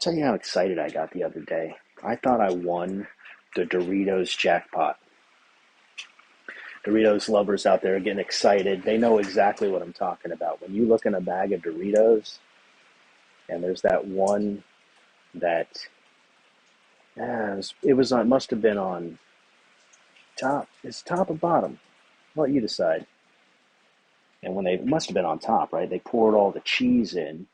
Tell you how excited I got the other day. I thought I won the Doritos jackpot. Doritos lovers out there are getting excited. They know exactly what I'm talking about. When you look in a bag of Doritos and there's that one that it must have been on top. It's top or bottom. I'll let you decide. And when it must have been on top, right? They poured all the cheese in,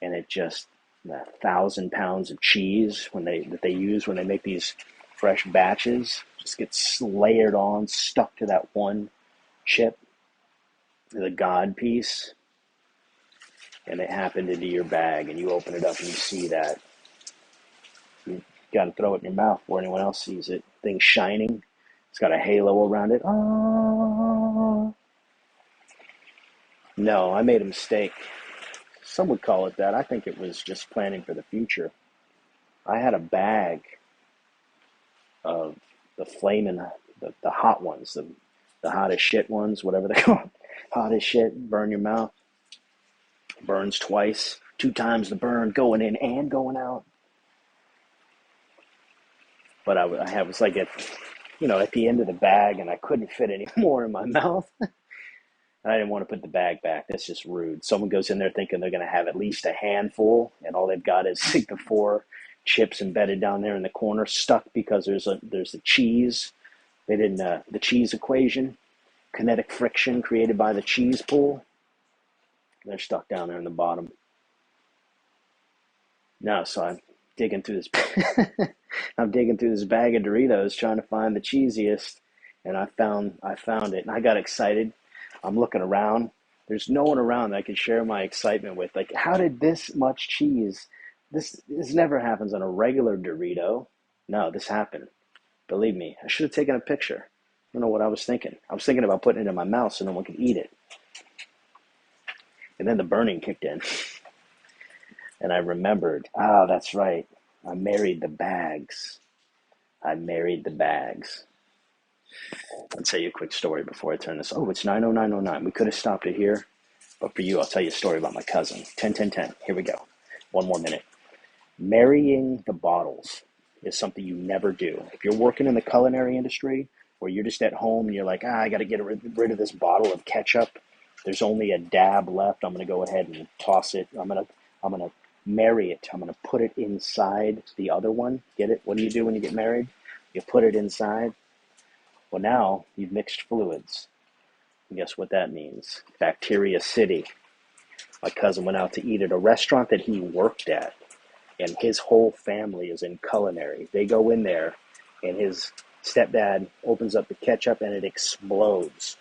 and it just 1,000 pounds of cheese that they use when they make these fresh batches just gets layered on, stuck to that one chip, the God piece, and it happened into your bag, and you open it up and you see that. You got to throw it in your mouth before anyone else sees it. Thing shining. It's got a halo around it. Ah. No, I made a mistake. Some would call it that. I think it was just planning for the future. I had a bag of the flaming, the hot ones, the hottest shit ones, whatever they're called. Hottest shit, burn your mouth, burns twice, 2 times the burn, going in and going out. But I was like at the end of the bag, and I couldn't fit any more in my mouth. I didn't want to put the bag back. That's just rude. Someone goes in there thinking they're going to have at least a handful, and all they've got is like the 4 chips embedded down there in the corner, stuck because there's the cheese. They didn't the cheese equation, kinetic friction created by the cheese pool. They're stuck down there in the bottom. No, so I'm digging through this. I'm digging through this bag of Doritos trying to find the cheesiest, and I found it, and I got excited. I'm looking around. There's no one around that I could share my excitement with. Like, how did this much cheese? This never happens on a regular Dorito. No, this happened. Believe me, I should have taken a picture. I don't know what I was thinking. I was thinking about putting it in my mouth so no one could eat it. And then the burning kicked in. And I remembered, oh, that's right. I married the bags. I married the bags. I'll tell you a quick story before I turn this. Oh, it's 9:09:09. We could have stopped it here, but for you, I'll tell you a story about my cousin. 10:10:10. Here we go. One more minute. Marrying the bottles is something you never do. If you're working in the culinary industry, or you're just at home and you're like, I got to get rid of this bottle of ketchup. There's only a dab left. I'm going to go ahead and toss it. I'm gonna marry it. I'm going to put it inside the other one. Get it? What do you do when you get married? You put it inside. Well, now you've mixed fluids. And guess what that means? Bacteria City. My cousin went out to eat at a restaurant that he worked at, and his whole family is in culinary. They go in there, and his stepdad opens up the ketchup, and it explodes.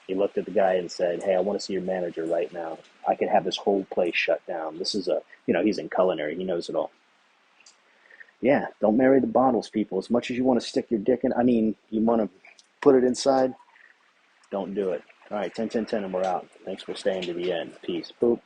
He looked at the guy and said, hey, I want to see your manager right now. I could have this whole place shut down. This is he's in culinary. He knows it all. Yeah, don't marry the bottles, people. As much as you want to stick your dick in, you want to put it inside, don't do it. All right, 10:10:10, and we're out. Thanks for staying to the end. Peace. Boop.